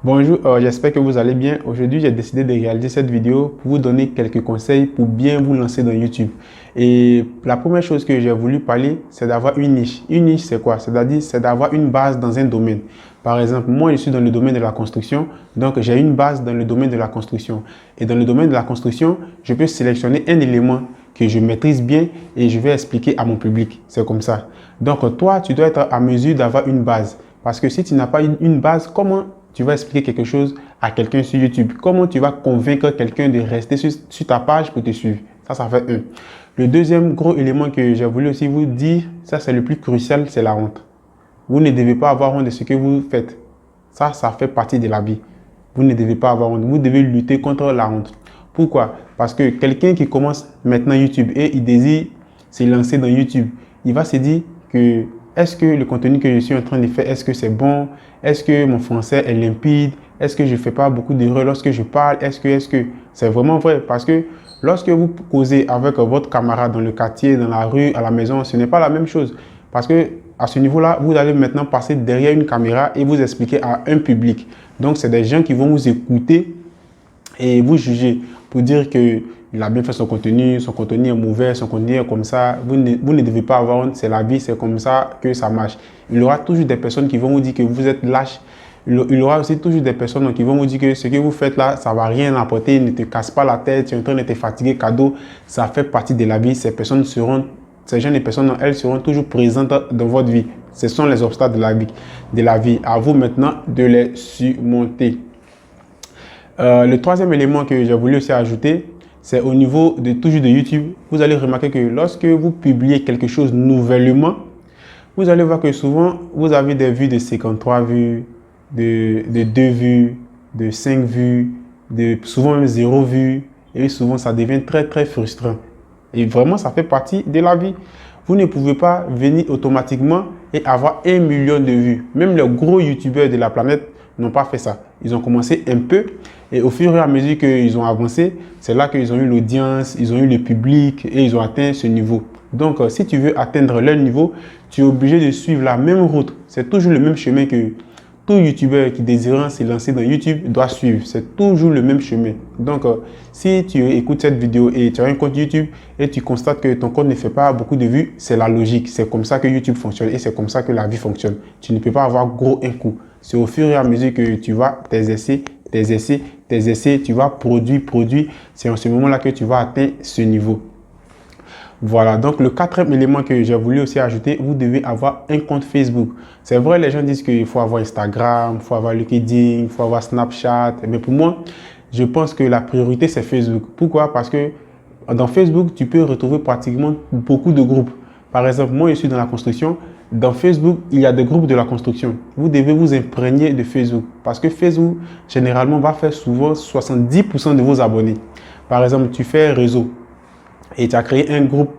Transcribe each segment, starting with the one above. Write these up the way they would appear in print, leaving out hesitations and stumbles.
Bonjour, j'espère que vous allez bien. Aujourd'hui, j'ai décidé de réaliser cette vidéo pour vous donner quelques conseils pour bien vous lancer dans YouTube. Et la première chose que j'ai voulu parler, c'est d'avoir une niche. Une niche, c'est quoi? C'est-à-dire, c'est d'avoir une base dans un domaine. Par exemple, moi, je suis dans le domaine de la construction, donc j'ai une base dans le domaine de la construction. Et dans le domaine de la construction, je peux sélectionner un élément que je maîtrise bien et je vais expliquer à mon public. C'est comme ça. Donc, toi, tu dois être à mesure d'avoir une base. Parce que si tu n'as pas une base, comment tu vas expliquer quelque chose à quelqu'un sur YouTube? Comment tu vas convaincre quelqu'un de rester sur ta page pour te suivre? Ça fait un. Le deuxième gros élément que j'ai voulu aussi vous dire, ça c'est le plus crucial, c'est la honte. Vous ne devez pas avoir honte de ce que vous faites. Ça fait partie de la vie. Vous ne devez pas avoir honte. Vous devez lutter contre la honte. Pourquoi? Parce que quelqu'un qui commence maintenant YouTube et il désire se lancer dans YouTube, il va se dire que est-ce que le contenu que je suis en train de faire, est-ce que c'est bon? Est-ce que mon français est limpide? Est-ce que je ne fais pas beaucoup d'erreurs lorsque je parle? Est-ce que c'est vraiment vrai? Parce que lorsque vous causez avec votre camarade dans le quartier, dans la rue, à la maison, ce n'est pas la même chose. Parce que à ce niveau-là, vous allez maintenant passer derrière une caméra et vous expliquer à un public. Donc, c'est des gens qui vont vous écouter et vous juger pour dire que il a bien fait son contenu est mauvais, son contenu est comme ça. Vous ne devez pas avoir honte, c'est la vie, c'est comme ça que ça marche. Il y aura toujours des personnes qui vont vous dire que vous êtes lâche. Il y aura aussi toujours des personnes qui vont vous dire que ce que vous faites là, ça ne va rien apporter, ne te casse pas la tête, tu es en train de te fatiguer, cadeau. Ça fait partie de la vie. Ces jeunes personnes, elles seront toujours présentes dans votre vie. Ce sont les obstacles de la vie. À vous maintenant de les surmonter. Le troisième élément que j'ai voulu aussi ajouter, c'est au niveau toujours de YouTube. Vous allez remarquer que lorsque vous publiez quelque chose nouvellement, vous allez voir que souvent, vous avez des vues de 53 vues, de 2 vues, de 5 vues, souvent même 0 vues. Et souvent, ça devient très, très frustrant. Et vraiment, ça fait partie de la vie. Vous ne pouvez pas venir automatiquement et avoir 1 million de vues. Même les gros youtubeurs de la planète n'ont pas fait ça. Ils ont commencé un peu et au fur et à mesure qu'ils ont avancé, c'est là qu'ils ont eu l'audience, ils ont eu le public et ils ont atteint ce niveau. Donc, si tu veux atteindre leur niveau, tu es obligé de suivre la même route. C'est toujours le même chemin que tout youtubeur qui désire se lancer dans YouTube doit suivre. C'est toujours le même chemin. Donc, si tu écoutes cette vidéo et tu as un compte YouTube et tu constates que ton compte ne fait pas beaucoup de vues, c'est la logique. C'est comme ça que YouTube fonctionne et c'est comme ça que la vie fonctionne. Tu ne peux pas avoir gros un coup. C'est au fur et à mesure que tu vas tes essais, tu vas produire. C'est en ce moment-là que tu vas atteindre ce niveau. Voilà, donc le quatrième élément que j'ai voulu aussi ajouter, vous devez avoir un compte Facebook. C'est vrai, les gens disent qu'il faut avoir Instagram, il faut avoir LinkedIn, il faut avoir Snapchat. Mais pour moi, je pense que la priorité, c'est Facebook. Pourquoi? Parce que dans Facebook, tu peux retrouver pratiquement beaucoup de groupes. Par exemple, moi, je suis dans la construction. Dans Facebook, il y a des groupes de la construction. Vous devez vous imprégner de Facebook. Parce que Facebook, généralement, va faire souvent 70% de vos abonnés. Par exemple, tu fais réseau et tu as créé un groupe,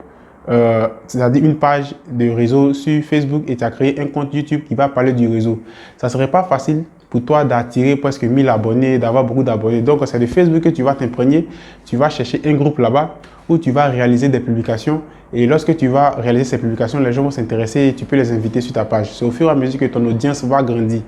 c'est-à-dire une page de réseau sur Facebook et tu as créé un compte YouTube qui va parler du réseau. Ça ne serait pas facile pour toi d'attirer presque 1000 abonnés, d'avoir beaucoup d'abonnés. Donc, c'est de Facebook que tu vas t'imprégner. Tu vas chercher un groupe là-bas où tu vas réaliser des publications. Et lorsque tu vas réaliser ces publications, les gens vont s'intéresser et tu peux les inviter sur ta page. C'est au fur et à mesure que ton audience va grandir.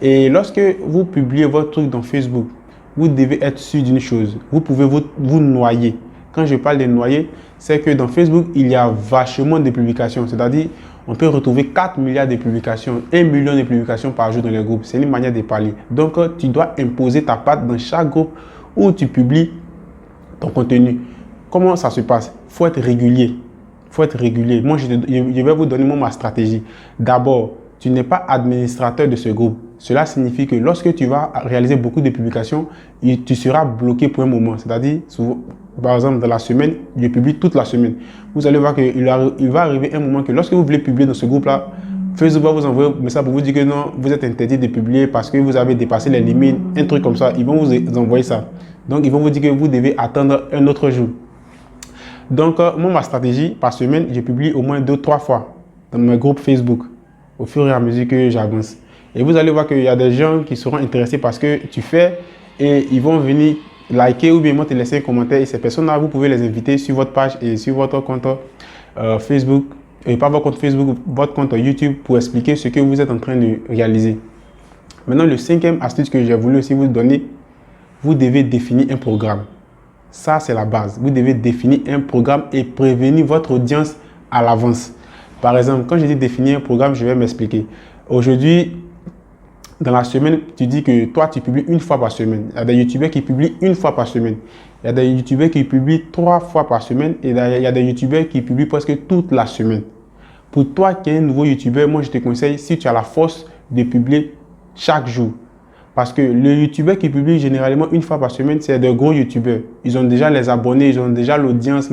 Et lorsque vous publiez votre truc dans Facebook, vous devez être sûr d'une chose. Vous pouvez vous noyer. Quand je parle de noyer, c'est que dans Facebook, il y a vachement de publications. C'est-à-dire, on peut retrouver 4 milliards de publications, 1 million de publications par jour dans les groupes. C'est une manière de parler. Donc, tu dois imposer ta patte dans chaque groupe où tu publies ton contenu. Comment ça se passe? Il faut être régulier. Il faut être régulier. Moi, je vais vous donner ma stratégie. D'abord, tu n'es pas administrateur de ce groupe. Cela signifie que lorsque tu vas réaliser beaucoup de publications, tu seras bloqué pour un moment. C'est-à-dire, par exemple, dans la semaine, je publie toute la semaine. Vous allez voir qu'il va arriver un moment que lorsque vous voulez publier dans ce groupe-là, Facebook va vous envoyer un message pour vous dire que non, vous êtes interdit de publier parce que vous avez dépassé les limites, un truc comme ça. Ils vont vous envoyer ça. Donc, ils vont vous dire que vous devez attendre un autre jour. Donc, moi, ma stratégie, par semaine, je publie au moins 2-3 fois dans mes groupes Facebook au fur et à mesure que j'avance. Et vous allez voir qu'il y a des gens qui seront intéressés parce que tu fais et ils vont venir liker ou bien te laisser un commentaire. Et ces personnes-là, vous pouvez les inviter sur votre page et sur votre compte Facebook, et pas votre compte Facebook, votre compte YouTube pour expliquer ce que vous êtes en train de réaliser. Maintenant, le cinquième astuce que j'ai voulu aussi vous donner, vous devez définir un programme. Ça, c'est la base. Vous devez définir un programme et prévenir votre audience à l'avance. Par exemple, quand je dis définir un programme, je vais m'expliquer. Aujourd'hui, dans la semaine, tu dis que toi, tu publies une fois par semaine. Il y a des youtubeurs qui publient une fois par semaine. Il y a des youtubeurs qui publient 3 fois par semaine. Et il y a des youtubeurs qui publient presque toute la semaine. Pour toi qui es un nouveau youtubeur, moi, je te conseille, si tu as la force, de publier chaque jour. Parce que les youtubeurs qui publient généralement une fois par semaine, c'est des gros youtubeurs. Ils ont déjà les abonnés, ils ont déjà l'audience.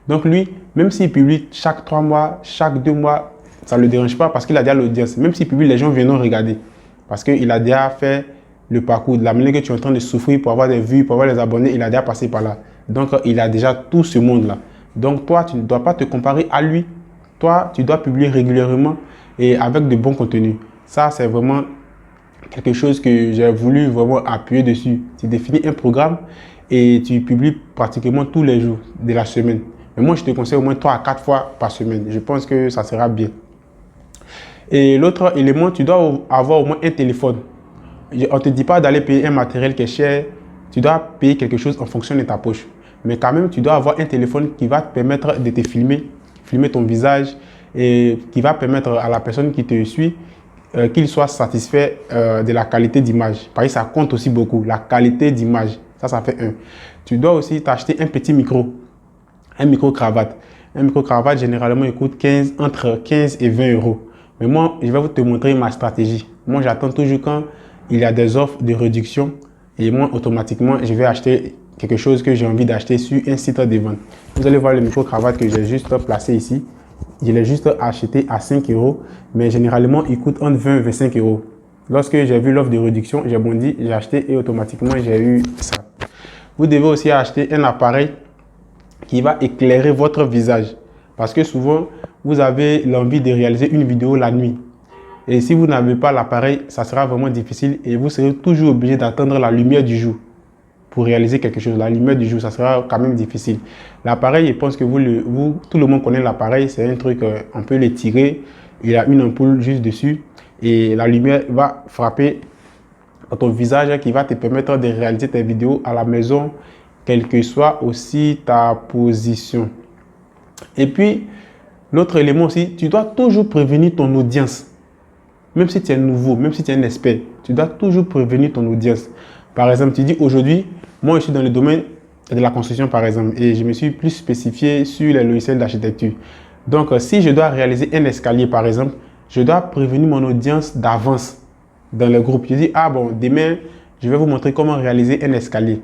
Donc lui, même s'il publie chaque 3 mois, chaque 2 mois, ça ne le dérange pas parce qu'il a déjà l'audience. Même s'il publie, les gens viendront regarder. Parce qu'il a déjà fait le parcours. De la manière que tu es en train de souffrir pour avoir des vues, pour avoir les abonnés, il a déjà passé par là. Donc il a déjà tout ce monde-là. Donc toi, tu ne dois pas te comparer à lui. Toi, tu dois publier régulièrement et avec de bons contenus. Ça, c'est vraiment quelque chose que j'ai voulu vraiment appuyer dessus. Tu définis un programme et tu publies pratiquement tous les jours de la semaine. Mais moi, je te conseille au moins 3 à 4 fois par semaine. Je pense que ça sera bien. Et l'autre élément, tu dois avoir au moins un téléphone. On ne te dit pas d'aller payer un matériel qui est cher. Tu dois payer quelque chose en fonction de ta poche. Mais quand même, tu dois avoir un téléphone qui va te permettre de te filmer ton visage et qui va permettre à la personne qui te suit qu'il soit satisfait de la qualité d'image. Parce que ça compte aussi beaucoup, la qualité d'image. Ça fait un. Tu dois aussi t'acheter un petit micro, un micro-cravate. Un micro-cravate, généralement, il coûte entre 15 et 20 euros. Mais moi, je vais te montrer ma stratégie. Moi, j'attends toujours quand il y a des offres de réduction et moi, automatiquement, je vais acheter quelque chose que j'ai envie d'acheter sur un site de vente. Vous allez voir le micro-cravate que j'ai juste placé ici. Je l'ai juste acheté à 5 euros, mais généralement, il coûte entre 20 et 25 euros. Lorsque j'ai vu l'offre de réduction, j'ai bondi, j'ai acheté et automatiquement, j'ai eu ça. Vous devez aussi acheter un appareil qui va éclairer votre visage. Parce que souvent, vous avez l'envie de réaliser une vidéo la nuit. Et si vous n'avez pas l'appareil, ça sera vraiment difficile et vous serez toujours obligé d'attendre la lumière du jour pour réaliser quelque chose. La lumière du jour, ça sera quand même difficile. L'appareil, je pense que tout le monde connaît l'appareil. C'est un truc, on peut le tirer. Il y a une ampoule juste dessus et la lumière va frapper dans ton visage qui va te permettre de réaliser tes vidéos à la maison, quelle que soit aussi ta position. Et puis, l'autre élément aussi, tu dois toujours prévenir ton audience. Même si tu es nouveau, même si tu es un expert, tu dois toujours prévenir ton audience. Par exemple, tu dis aujourd'hui, moi je suis dans le domaine de la construction par exemple et je me suis plus spécifié sur les logiciels d'architecture. Donc, si je dois réaliser un escalier par exemple, je dois prévenir mon audience d'avance dans le groupe. Je dis, ah bon, demain, je vais vous montrer comment réaliser un escalier.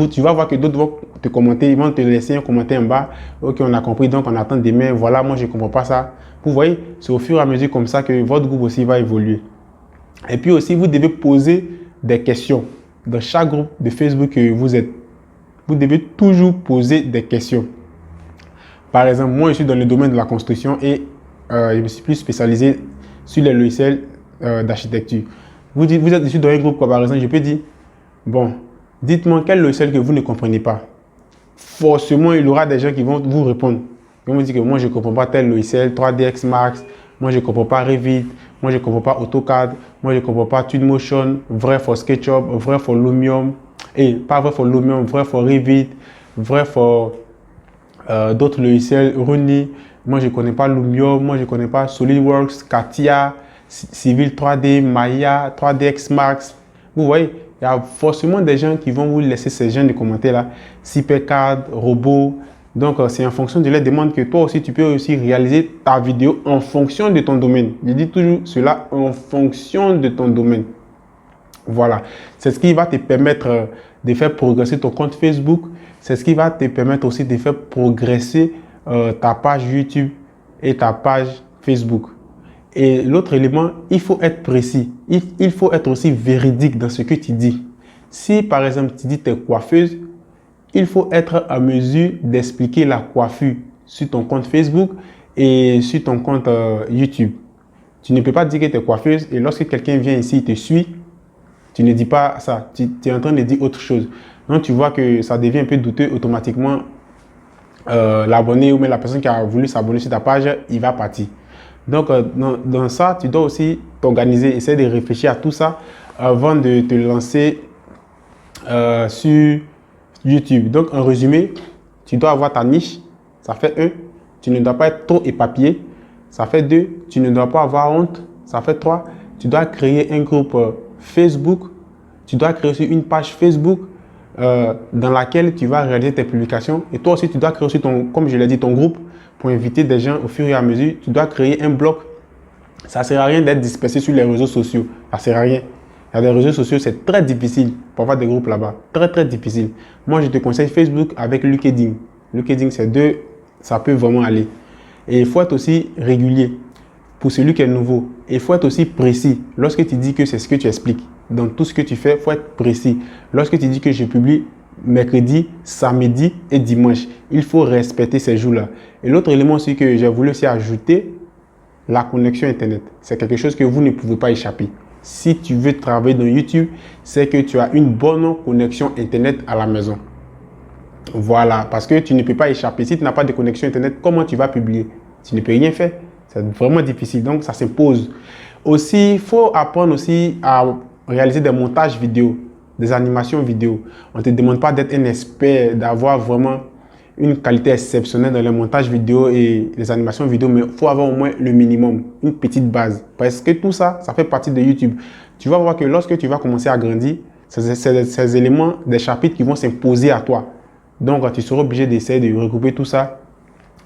Tu vas voir que d'autres vont te commenter, ils vont te laisser un commentaire en bas. Ok, on a compris, donc on attend demain. Voilà, moi je ne comprends pas ça. Vous voyez, c'est au fur et à mesure comme ça que votre groupe aussi va évoluer. Et puis aussi, vous devez poser des questions dans chaque groupe de Facebook que vous êtes. Vous devez toujours poser des questions. Par exemple, moi je suis dans le domaine de la construction et je me suis plus spécialisé sur les logiciels d'architecture. Vous êtes ici dans un groupe, quoi, par exemple, je peux dire, bon, dites-moi quel logiciel que vous ne comprenez pas. Forcément, il y aura des gens qui vont vous répondre. Ils vont vous dire que moi, je ne comprends pas tel logiciel, 3ds Max, moi, je ne comprends pas Revit, moi, je ne comprends pas AutoCAD, moi, je ne comprends pas Twinmotion, vrai for SketchUp, vrai for Lumion, et pas vrai for Lumion, vrai for Revit, vrai for d'autres logiciels, Runi. Moi, je ne connais pas Lumion, moi, je ne connais pas SolidWorks, Katia, Civil 3D, Maya, 3ds Max. Vous voyez, il y a forcément des gens qui vont vous laisser ces gens de commentaires là. CPCAD, robot. Donc, c'est en fonction de les demandes que toi aussi, tu peux aussi réaliser ta vidéo en fonction de ton domaine. Je dis toujours cela en fonction de ton domaine. Voilà. C'est ce qui va te permettre de faire progresser ton compte Facebook. C'est ce qui va te permettre aussi de faire progresser ta page YouTube et ta page Facebook. Et l'autre élément, il faut être précis. Il faut être aussi véridique dans ce que tu dis. Si par exemple tu dis tu es coiffeuse, il faut être à mesure d'expliquer la coiffure sur ton compte Facebook et sur ton compte YouTube. Tu ne peux pas dire que tu es coiffeuse et lorsque quelqu'un vient ici et te suit, tu ne dis pas ça. Tu es en train de dire autre chose. Donc tu vois que ça devient un peu douteux automatiquement. L'abonné ou même la personne qui a voulu s'abonner sur ta page, il va partir. Donc, dans ça, tu dois aussi t'organiser, essaie de réfléchir à tout ça avant de te lancer sur YouTube. Donc, en résumé, tu dois avoir ta niche. Ça fait 1. Tu ne dois pas être trop éparpillé. Ça fait 2. Tu ne dois pas avoir honte. Ça fait 3. Tu dois créer un groupe Facebook. Tu dois créer aussi une page Facebook dans laquelle tu vas réaliser tes publications. Et toi aussi, tu dois créer aussi comme je l'ai dit, ton groupe pour inviter des gens au fur et à mesure. Tu dois créer un blog. Ça ne sert à rien d'être dispersé sur les réseaux sociaux. Ça ne sert à rien. Il y a des réseaux sociaux, c'est très difficile pour avoir des groupes là-bas. Très, très difficile. Moi, je te conseille Facebook avec LinkedIn. LinkedIn, c'est 2, ça peut vraiment aller. Et il faut être aussi régulier pour celui qui est nouveau. Et il faut être aussi précis. Lorsque tu dis que c'est ce que tu expliques, dans tout ce que tu fais, il faut être précis. Lorsque tu dis que je publie mercredi, samedi et dimanche, il faut respecter ces jours-là. Et l'autre élément aussi que j'ai voulu aussi ajouter, la connexion Internet. C'est quelque chose que vous ne pouvez pas échapper. Si tu veux travailler dans YouTube, c'est que tu as une bonne connexion Internet à la maison. Voilà, parce que tu ne peux pas échapper. Si tu n'as pas de connexion Internet, comment tu vas publier? Tu ne peux rien faire. C'est vraiment difficile, donc ça s'impose. Aussi, il faut apprendre aussi à réaliser des montages vidéo, des animations vidéo. On ne te demande pas d'être un expert, d'avoir vraiment une qualité exceptionnelle dans le montage vidéo et les animations vidéo, mais il faut avoir au moins le minimum, une petite base. Parce que tout ça, ça fait partie de YouTube. Tu vas voir que lorsque tu vas commencer à grandir, ces éléments, des chapitres qui vont s'imposer à toi. Donc, tu seras obligé d'essayer de regrouper tout ça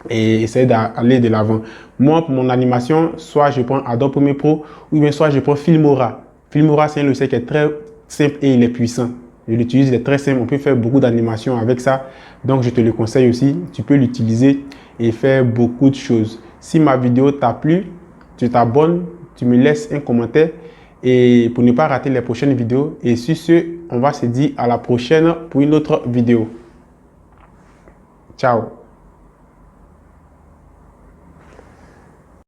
et essayer d'aller de l'avant. Moi, pour mon animation, soit je prends Adobe Premiere Pro ou bien soit je prends Filmora. Filmora, c'est un logiciel qui est très simple et il est puissant. Je l'utilise, il est très simple. On peut faire beaucoup d'animations avec ça. Donc, je te le conseille aussi. Tu peux l'utiliser et faire beaucoup de choses. Si ma vidéo t'a plu, tu t'abonnes, tu me laisses un commentaire et pour ne pas rater les prochaines vidéos. Et sur ce, on va se dire à la prochaine pour une autre vidéo. Ciao.